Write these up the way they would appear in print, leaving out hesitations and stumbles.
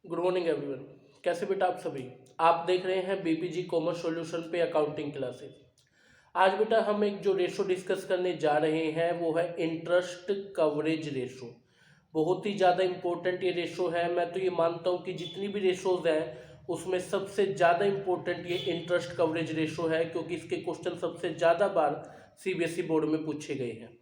Good morning everyone. कैसे बेटा आप सभी। आप देख रहे हैं बीपीजी कॉमर्स सॉल्यूशन पे अकाउंटिंग क्लासेस। आज बेटा हम एक जो रेशो डिस्कस करने जा रहे हैं वो है इंटरेस्ट कवरेज रेशो। बहुत ही ज़्यादा इंपॉर्टेंट ये रेशो है। मैं तो ये मानता हूँ कि जितनी भी रेशोज हैं उसमें सबसे ज़्यादा इंपॉर्टेंट ये इंटरेस्ट कवरेज रेशो है, क्योंकि इसके क्वेश्चन सबसे ज़्यादा बार सीबीएसई बोर्ड में पूछे गए हैं।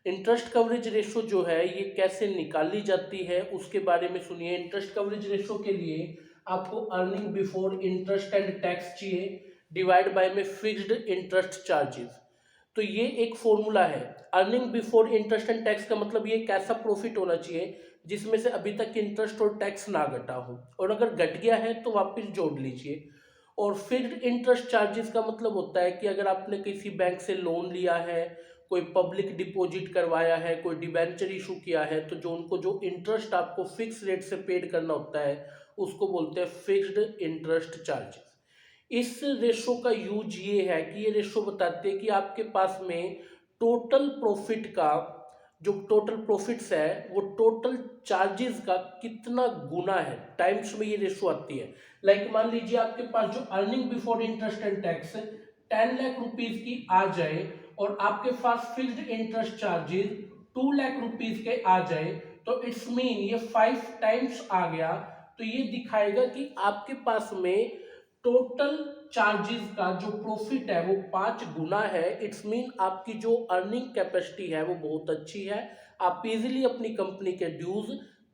इंटरेस्ट कवरेज रेशो जो है ये कैसे निकाली जाती है उसके बारे में सुनिए। इंटरेस्ट कवरेज रेशो के लिए आपको earning before interest and tax चाहिए डिवाइड बाय में फिक्स्ड इंटरेस्ट चार्जेस। तो ये एक फॉर्मूला है। Earning before interest and tax का मतलब ये कैसा प्रॉफिट होना चाहिए जिसमें से अभी तक इंटरेस्ट और टैक्स ना घटा हो, और अगर घट गया है तो वापस जोड़ लीजिए। और फिक्स्ड इंटरेस्ट चार्जेस का मतलब होता है कि अगर आपने किसी बैंक से लोन लिया है, कोई पब्लिक डिपॉजिट करवाया है, कोई डिबेंचर इशू किया है, तो जो इंटरेस्ट आपको फिक्स रेट से पेड करना होता है उसको बोलते हैं फिक्स्ड इंटरेस्ट चार्जेस। इस रेशो का यूज ये है कि ये रेशो बताते हैं कि आपके पास में टोटल प्रॉफिट का जो टोटल प्रॉफिट्स है वो टोटल चार्जेस का कितना गुना है, टाइम्स में ये रेशो आती है। लाइक मान लीजिए आपके पास जो earning before interest and tax 10 lakh rupees की आ जाए और आपके पास fixed interest charges 2 lakh rupees के आ जाए, तो इट्स मीन ये 5 टाइम्स आ गया। तो ये दिखाएगा कि आपके पास में टोटल चार्जेस का जो प्रॉफिट है वो 5 गुना है। इट्स मीन आपकी जो अर्निंग कैपेसिटी है वो बहुत अच्छी है। आप इजीली अपनी कंपनी के ड्यूज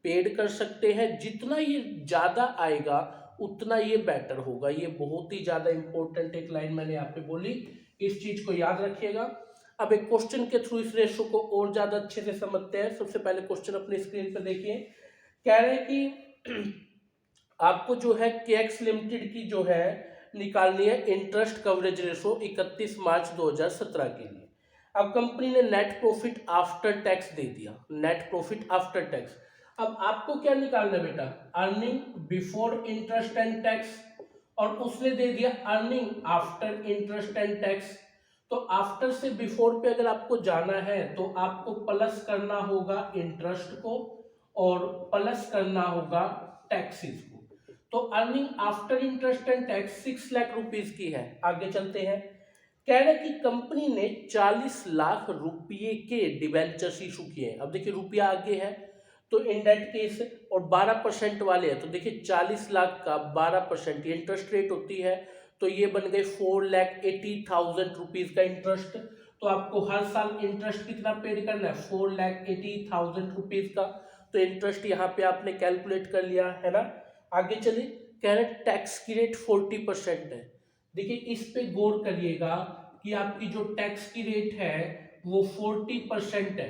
पेड कर सकते हैं। जितना ये ज़्यादा आएगा उतना ये बेटर होगा। ये बहुत ही ज़्यादा इंपॉर्टेंट एक लाइन मैंने यहाँ पे बोली, इस चीज़ को याद रखिएगा। अब एक क्वेश्चन के थ्रू इस रेशो को और ज़्यादा अच्छे से समझते हैं। सबसे पहले क्वेश्चन अपनी स्क्रीन पर देखिए। कह रहे हैं कि आपको जो है केएक्स लिमिटेड की जो है निकालनी है इंटरेस्ट कवरेज रेशो 31 मार्च 2017 के लिए। अब कंपनी ने नेट प्रॉफिट आफ्टर टैक्स दे दिया, नेट प्रॉफिट आफ्टर टैक्स। अब आपको क्या निकालना है बेटा, earning before interest and tax, और उसने दे दिया earning after interest and tax. तो आफ्टर से बिफोर पे अगर आपको जाना है तो आपको प्लस करना होगा इंटरेस्ट को और प्लस करना होगा टैक्सेस को। तो earning after interest and tax 6 lakh rupees की है। आगे चलते हैं। कह रहे कि कंपनी ने 40 लाख रुपये के डिबेंचर्स इशू किए। अब देखिए रुपया आगे है तो इन दैट केस, और 12% वाले हैं, तो देखिए 40 लाख का 12% इंटरेस्ट रेट होती है, तो ये बन गए 4,80,000 रुपीज का इंटरेस्ट। तो आपको हर साल इंटरेस्ट कितना पेड करना है, 4,80,000 रुपीज का। तो इंटरेस्ट यहाँ पे आपने कैलकुलेट कर लिया है ना। आगे चलिए। कह रहे टैक्स की रेट 40% है। देखिए इस पे गौर करिएगा कि आपकी जो टैक्स की रेट है वो 40% है।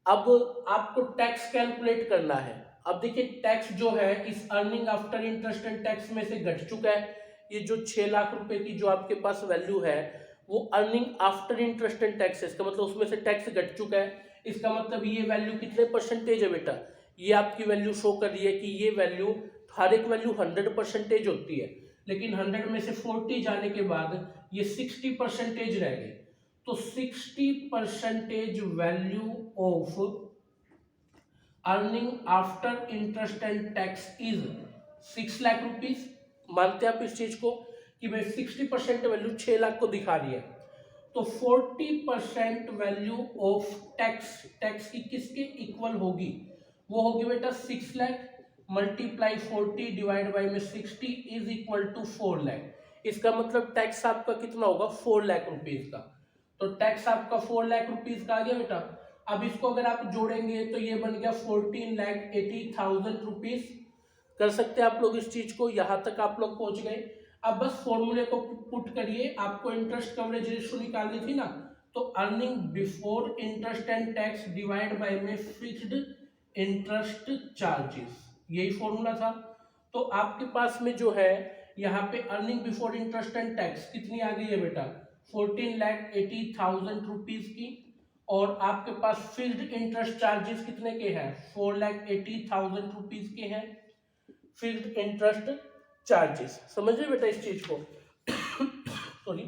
अब आपको टैक्स कैलकुलेट करना है। अब देखिए टैक्स जो है इस earning after interest and tax में से घट चुका है। ये जो 6 लाख रुपए की जो आपके पास वैल्यू है वो earning after interest and tax है, इसका मतलब उसमें से टैक्स घट चुका है। इसका मतलब ये वैल्यू कितने परसेंटेज है बेटा, ये आपकी वैल्यू शो कर रही है कि ये वैल्यू, हर एक वैल्यू 100% होती है, लेकिन 100 में से 40 जाने के बाद ये 60% रह गई। तो 60% value of earning after interest and tax is 6 lakh rupees. मानते हैं आप इस चीज को कि भाई 60% वैल्यू 6 लाख को दिखा रही है। तो 40% वैल्यू ऑफ टैक्स, टैक्स की किसके इक्वल होगी, वो होगी बेटा 6 लाख मल्टीप्लाई 40 डिवाइड बाई में 60 इज इक्वल टू 4 लाख। इसका मतलब टैक्स आपका कितना होगा, 4 लाख रुपीज का। तो टैक्स आपका 4 लाख रुपीज का आ गया बेटा। अब इसको अगर आप जोड़ेंगे तो ये बन गया 14,80,000 रुपीज। कर सकते हैं आप लोग इस चीज को, यहां तक आप लोग पहुंच गए। अब बस फॉर्मूले को पुट करिए। आपको इंटरेस्ट कवरेज रेशियो निकालनी थी ना, तो earning before interest and tax divide by में फिक्स्ड इंटरेस्ट चार्जेस, यही फॉर्मूला था। तो आपके पास में जो है यहाँ पे earning before interest and tax कितनी आ गई है बेटा, 14,80,000 रुपीज की। और आपके पास फिक्स्ड इंटरेस्ट चार्जेस कितने के हैं, 4,80,000 रुपीज के हैं फिक्स्ड इंटरेस्ट चार्जेस। समझ रहे बेटा इस चीज को सॉरी।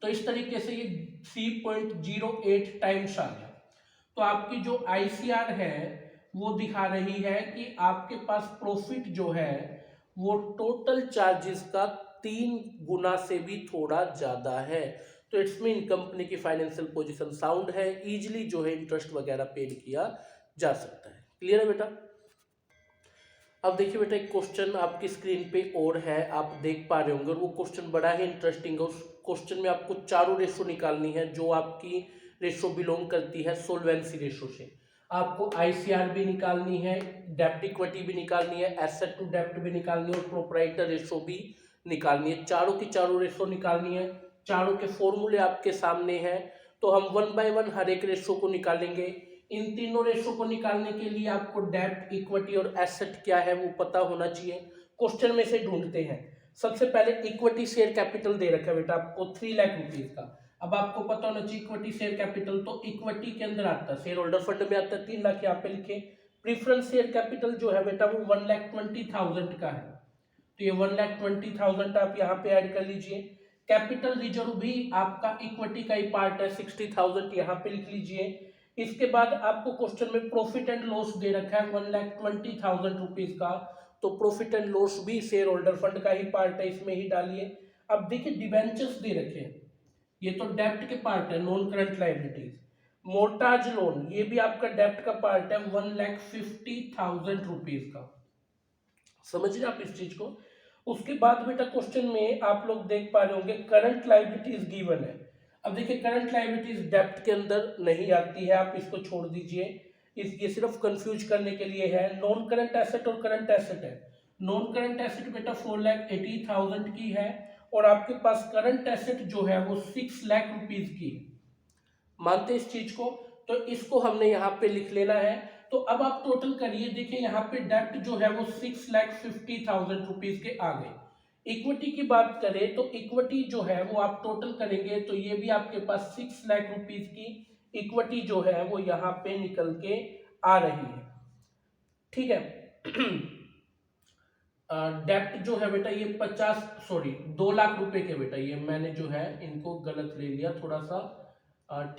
तो इस तरीके से ये 3.08 टाइम्स आ गया। तो आपकी जो आईसीआर है वो दिखा रही है कि आपके पास प्रॉफिट जो है वो टोटल चार्जेस का 3 गुना से भी थोड़ा ज़्यादा है। तो इट्स मीन कंपनी की फाइनेंशियल पोजीशन साउंड है, इजीली जो है इंटरेस्ट वगैरह पेड किया जा सकता है। क्लियर है बेटा? अब देखिए बेटा, एक क्वेश्चन आपकी स्क्रीन पे और है, आप देख पा रहे होंगे, और वो क्वेश्चन बड़ा ही इंटरेस्टिंग है। उस क्वेश्चन में आपको चारों रेशो निकालनी है जो आपकी रेशो बिलोंग करती है सोल्वेंसी रेशो से। आपको आईसीआर भी निकालनी है, डेब्ट इक्विटी भी निकालनी है, एसेट टू डेब्ट भी निकालनी है, और प्रोप्राइटर रेशो भी निकालनी है। चारों की चारों रेशो निकालनी है, चारों के फॉर्मूले आपके सामने हैं। तो हम 1 बाय 1 हर एक रेशो को निकालेंगे। इन तीनों रेशो को निकालने के लिए आपको डेब्ट, इक्विटी और एसेट क्या है वो पता होना चाहिए। क्वेश्चन में से ढूंढते हैं। सबसे पहले इक्विटी शेयर कैपिटल दे रखा है बेटा आपको 3 लाख रुपीज का। अब आपको पता होना चाहिए इक्विटी शेयर कैपिटल, तो इक्विटी के अंदर आता है, शेयर होल्डर फंड में आता है 3 लाख, यहाँ पे लिखे। प्रीफरेंस शेयर कैपिटल जो है बेटा वो 1,20,000 का है, तो ये 1,20,000 आप यहाँ पे ऐड कर लीजिए। कैपिटल रिजर्व भी आपका इक्विटी का ही पार्ट है, 60,000 यहाँ पे लिख लीजिए। इसके बाद आपको क्वेश्चन में प्रॉफिट एंड लॉस दे रखा है 1,20,000 रुपीज का, तो प्रॉफिट एंड लॉस भी शेयर होल्डर फंड का ही पार्ट है, इसमें ही डालिए। अब देखिए डिबेंचर्स दे रखे हैं, ये तो डेब्ट के पार्ट है, नॉन करंट लाइबिलिटीज। मोर्टाज लोन ये भी आपका डेब्ट का पार्ट है, 1,50,000 रुपीज का। समझिए आप इस चीज को। उसके बाद बेटा क्वेश्चन में आप लोग देख पा रहे होंगे करंट लाइबिलिटीज गिवन है। अब देखिए करंट लाइबिलिटीज डेब्ट के अंदर नहीं आती है, आप इसको छोड़ दीजिए, ये सिर्फ कंफ्यूज करने के लिए है। नॉन करंट एसेट और करंट एसेट है। नॉन करंट एसेट बेटा 4,80,000 की है, और आपके पास करंट एसेट जो है वो 6 लाख रुपीज की है। मानते इस चीज को? तो इसको हमने यहाँ पे लिख लेना है। तो अब आप टोटल करिए, देखिए यहाँ पे डेब्ट जो है वो 6,50,000 रुपीज के आ गए। इक्विटी की बात करें तो इक्विटी जो है वो आप टोटल करेंगे तो ये भी आपके पास 6 लाख रुपीज की इक्विटी जो है वो यहाँ पे निकल के आ रही है। ठीक है। डेप्ट जो है बेटा ये 2 लाख रुपए के, बेटा ये मैंने जो है इनको गलत ले लिया थोड़ा सा।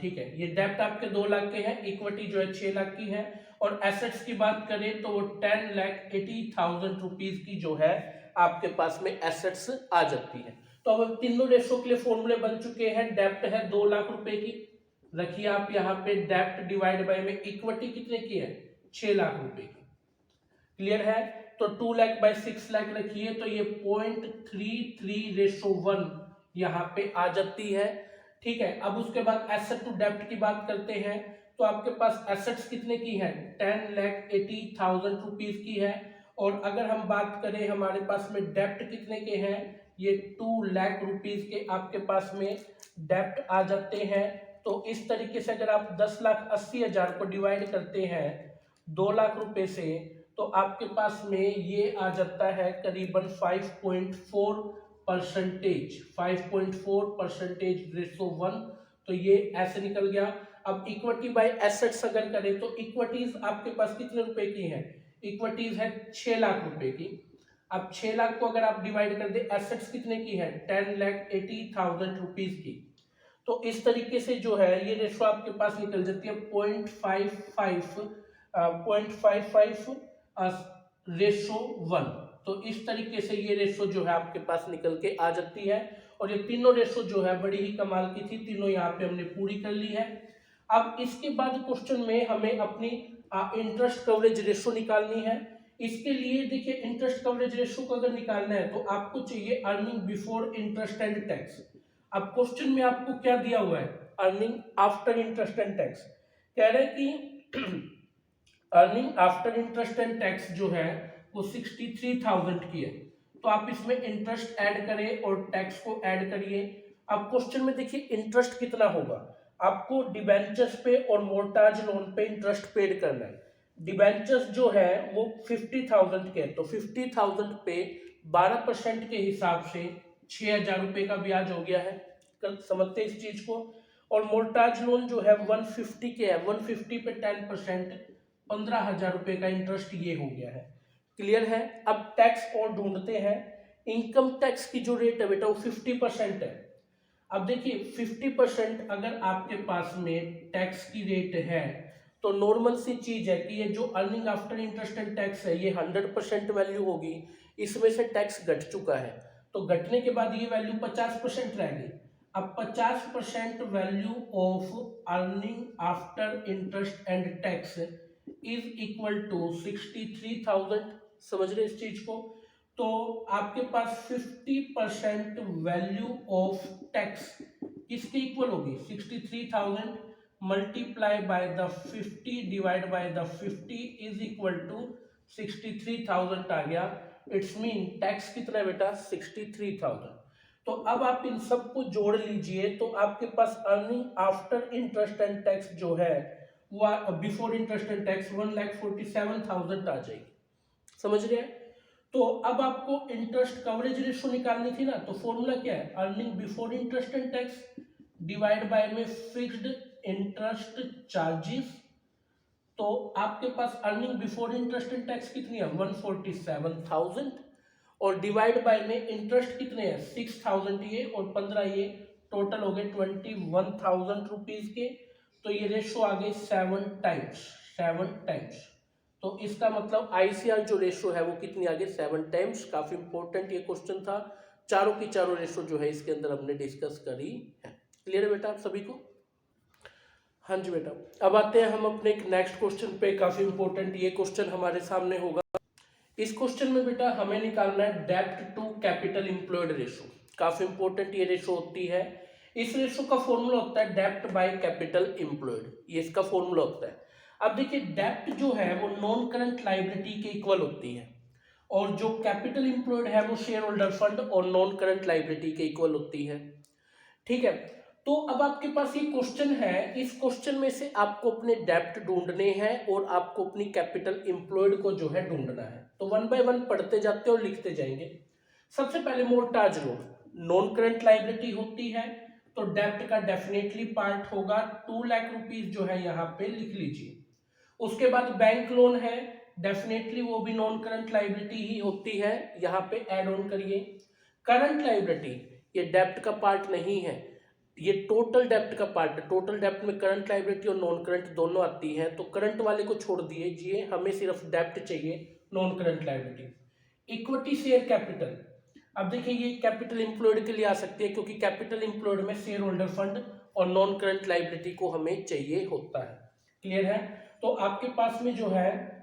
ठीक है, ये डेप्ट आपके 2 लाख के हैं, इक्विटी जो है 6 लाख की है, और एसेट्स की बात करें तो वो 10,80,000 रुपीज की जो है आपके पास में एसेट्स आ जाती है। तो अब तीनों रेशो के लिए फॉर्मूले बन चुके हैं। डेप्ट है 2 लाख रुपए की, रखिए आप यहाँ पे डेप्ट डिवाइड बाय में इक्विटी कितने की है, 6 लाख रुपए की। क्लियर है? तो 2 लाख बाय 6 लाख रखिए, तो ये 0.33:1 यहाँ पे आ जाती है। ठीक है। अब उसके बाद एसेट टू डेब्ट की बात करते हैं, तो आपके पास एसेट्स कितने की है, 10,80,000 रुपीज की है, और अगर हम बात करें हमारे पास में डेब्ट कितने के हैं, ये 2 लाख रुपीज के आपके पास में डेब्ट आ जाते हैं। तो इस तरीके से अगर आप 10,80,000 को डिवाइड करते हैं 2 लाख रुपए से, तो आपके पास में ये आ जाता है करीबन 5.4%, 5.4%:1। तो ये ऐसे निकल गया। अब इक्विटी बाय एसेट्स अगर करें तो इक्विटीज आपके पास कितने रुपए की है, इक्विटीज है 6 लाख रुपए की। अब 6 लाख को अगर आप डिवाइड कर दे, एसेट्स कितने की है, 10,80,000 रुपीज की। तो इस तरीके से जो है ये रेशो आपके पास निकल जाती है 0.55:1। तो इस तरीके से ये रेशो जो है आपके पास निकल के आ जाती है, और ये तीनों रेशो जो है बड़ी ही कमाल की थी, तीनों यहाँ पे हमने पूरी कर ली है। अब इसके बाद क्वेश्चन में हमें अपनी इंटरेस्ट कवरेज रेशो निकालनी है। इसके लिए देखिए इंटरेस्ट कवरेज रेशो को अगर निकालना है तो आपको चाहिए earning before interest and tax. अब क्वेश्चन में आपको क्या दिया हुआ है, earning after interest and tax. कह रहे हैं कि earning after interest and tax जो है वो 63,000 की है, तो आप इसमें इंटरेस्ट ऐड करें और टैक्स को ऐड करिए। अब क्वेश्चन में देखिए इंटरेस्ट कितना होगा, आपको डिबेंचर्स पे और मोर्टाज लोन पे इंटरेस्ट पेड करना है। डिबेंचर्स जो है वो 50,000 के, तो 50,000 पे 12% के हिसाब से 6,000 रुपए का ब्याज हो गया है। कल समझते इस चीज को। और मोर्टाज लोन जो है 150 के है, 150 पे 10%, 15,000 रुपए का इंटरेस्ट ये हो गया है। क्लियर है? अब टैक्स और ढूंढते हैं। इनकम टैक्स की जो रेट है बेटा वो 50% है। अब देखिए 50% अगर आपके पास में टैक्स की रेट है, तो तो नॉर्मल सी चीज है कि ये जो earning after interest and tax है ये 100% वैल्यू होगी, इसमें से टैक्स घट चुका है, तो घटने के बाद ये वैल्यू 50% रह गई। अब 50% value of earning after interest and tax is equal to 63,000। समझ रहे इस चीज को? तो आपके पास 50% वैल्यू ऑफ टैक्स किसके इक्वल होगी? 63,000 multiply by the 50 divide by the 50 is equal to 63,000 आ गया। इट्स मीन टैक्स कितना है बेटा? 63,000। तो अब आप इन सबको जोड़ लीजिए तो आपके पास earning after interest and tax जो है वो बिफोर इंटरेस्ट एंड टैक्स 1,47,000 आ जाएगी। समझ रहे हैं? तो अब आपको इंटरेस्ट कवरेज रेशो निकालनी थी ना, तो फॉर्मूला क्या है? Earning before interest and tax divide by में फिक्स्ड इंटरेस्ट चार्जेस। तो आपके पास earning before interest and tax कितनी है? 147,000 और डिवाइड बाय में इंटरेस्ट कितने हैं? 6,000 ये और 15 ये, टोटल हो गए 21,000 रुपीज के। तो ये रेशो आ गई 7 टाइम्स। तो इसका मतलब आईसीआर जो रेशो है वो कितनी आ गई? 7 टाइम्स। काफी इंपॉर्टेंट ये क्वेश्चन था। चारों की चारों रेशो जो है इसके अंदर हमने डिस्कस करी है। क्लियर है बेटा आप सभी को? हाँ जी बेटा, अब आते हैं हम अपने एक नेक्स्ट क्वेश्चन पे। काफी इंपॉर्टेंट ये क्वेश्चन हमारे सामने होगा। इस क्वेश्चन में बेटा हमें निकालना है डेब्ट टू कैपिटल एम्प्लॉयड रेशो। काफी इंपॉर्टेंट ये रेशो होती है। इस रेशो का फॉर्मूला होता है डेब्ट बाय कैपिटल एम्प्लॉयड, ये इसका फॉर्मूला होता है। अब देखिए डेब्ट जो है वो नॉन करंट लायबिलिटी के इक्वल होती है और जो कैपिटल एम्प्लॉयड है वो शेयर होल्डर फंड और नॉन करंट लायबिलिटी के इक्वल होती है। ठीक है, तो अब आपके पास ये क्वेश्चन है, इस क्वेश्चन में से आपको अपने डेब्ट ढूंढने हैं और आपको अपनी कैपिटल एम्प्लॉयड को जो है ढूंढना है। तो वन बाय वन पढ़ते जाते और लिखते जाएंगे। सबसे पहले मोर्टाज लोन नॉन करंट लायबिलिटी होती है, तो डेब्ट का डेफिनेटली पार्ट होगा 2 लाख रुपीज जो है यहाँ पे लिख लीजिए। उसके बाद बैंक लोन है, डेफिनेटली वो भी नॉन करंट लायबिलिटी ही होती है, यहाँ पे ऐड ऑन करिए। करंट लायबिलिटी ये डेब्ट का पार्ट नहीं है, ये टोटल डेब्ट का पार्ट है। टोटल डेब्ट में करंट लायबिलिटी और नॉन करंट दोनों आती है, तो करंट वाले को छोड़ दीजिए, हमें सिर्फ डेब्ट चाहिए, non current liability. Equity share capital, अब देखिए ये कैपिटल एम्प्लॉयड के लिए आ सकती है क्योंकि कैपिटल एम्प्लॉयड में शेयर होल्डर फंड और नॉन करंट लायबिलिटी को हमें चाहिए होता है। क्लियर है? तो आपके पास में जो है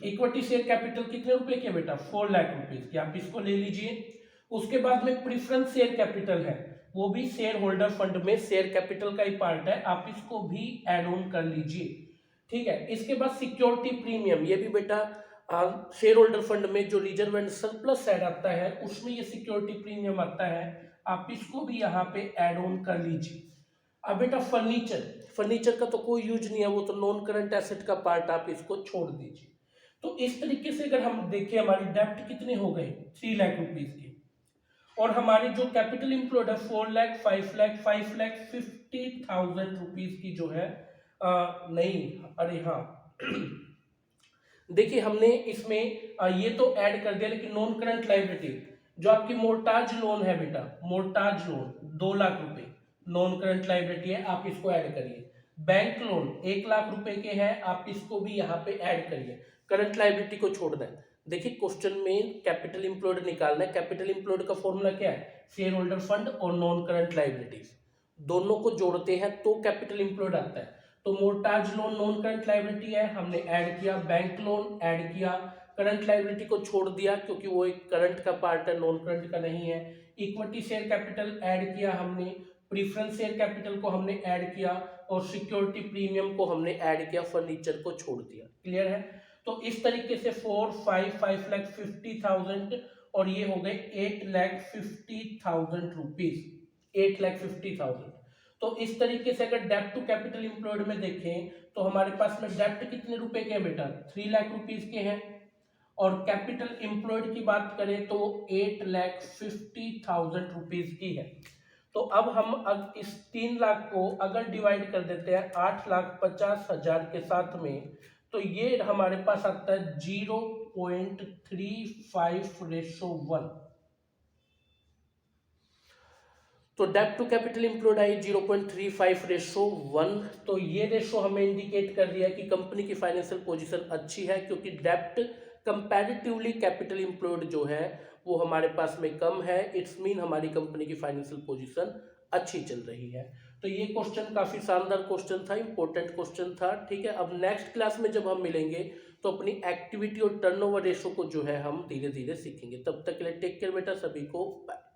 इक्विटी शेयर कैपिटल कितने रुपए की है बेटा? 4 लाख रुपीज की, आप इसको ले लीजिए। उसके बाद में प्रीफरेंस शेयर कैपिटल है, वो भी शेयर होल्डर फंड में शेयर कैपिटल का ही पार्ट है, आप इसको भी ऐड ऑन कर लीजिए। ठीक है, इसके बाद सिक्योरिटी प्रीमियम, ये भी बेटा शेयर होल्डर फंड में जो रिजर्व एंड सरप्लस साइड आता है उसमें ये सिक्योरिटी प्रीमियम आता है, आप इसको भी यहाँ पे ऐड ऑन कर लीजिए। अब बेटा फर्नीचर का तो कोई यूज नहीं है, वो तो नॉन करंट एसेट का पार्ट, आप इसको छोड़ दीजिए। तो इस तरीके से अगर हम देखें हमारी डेब्ट कितने हो गए? 3 लाख रुपीज की, और हमारी जो कैपिटल एम्प्लॉयड है 4 लाख 5,50,000 रुपीज की जो है नहीं, अरे हाँ देखिए हमने इसमें ये तो ऐड कर दिया, लेकिन नॉन करंट लायबिलिटी जो आपकी मोर्टाज लोन है बेटा, मोर्टाज लोन 2 लाख रुपए नॉन करंट लायबिलिटी है, आप इसको ऐड करिए। बैंक लोन 1 लाख रुपए के हैं, आप इसको भी यहाँ पे ऐड करिए, करंट लायबिलिटी को छोड़ना है। देखिए क्वेश्चन में कैपिटल एम्प्लॉयड निकालना है, कैपिटल एम्प्लॉयड का फॉर्मूला क्या है? शेयर होल्डर फंड और नॉन करंट लायबिलिटीज दोनों को जोड़ते हैं तो कैपिटल एम्प्लॉयड आता है। तो मोर्टाज लोन नॉन करंट लायबिलिटी है, हमने ऐड किया। बैंक लोन ऐड किया, करंट लायबिलिटी को छोड़ दिया क्योंकि वो एक करंट का पार्ट है, नॉन करंट का नहीं है। इक्विटी शेयर कैपिटल ऐड किया हमने, प्रीफरेंस शेयर कैपिटल को हमने ऐड किया और सिक्योरिटी प्रीमियम को हमने ऐड किया, फर्नीचर को छोड़ दिया। क्लियर है? तो इस तरीके से 5,50,000 और ये हो गए 8,50,000 रुपीज, 8,50,000। तो इस तरीके से अगर डेब्ट टू कैपिटल एम्प्लॉयड में देखें तो हमारे पास में डेब्ट कितने रुपए के हैं बेटा? 3 लाख रुपीज के हैं, और कैपिटल एम्प्लॉयड की बात करें तो 8,50,000 रुपीज की है। तो अब हम इस 3 लाख को अगर डिवाइड कर देते हैं 8,50,000 के साथ में, तो ये हमारे पास आता है 0.35:1। तो डेब्ट टू कैपिटल एम्प्लॉयड आई 0.35:1। तो ये रेशो हमें इंडिकेट कर दिया कि कंपनी की फाइनेंशियल पोजीशन अच्छी है, क्योंकि डेब्ट कंपैरेटिवली कैपिटल एम्प्लॉयड जो है वो हमारे पास में कम है। इट्स मीन हमारी कंपनी की फाइनेंशियल पोजीशन अच्छी चल रही है। तो ये क्वेश्चन काफी शानदार क्वेश्चन था, इंपॉर्टेंट क्वेश्चन था। ठीक है, अब नेक्स्ट क्लास में जब हम मिलेंगे तो अपनी एक्टिविटी और टर्नओवर रेशो को जो है हम धीरे धीरे सीखेंगे। तब तक के लिए टेक केयर बेटा, सभी को बाय।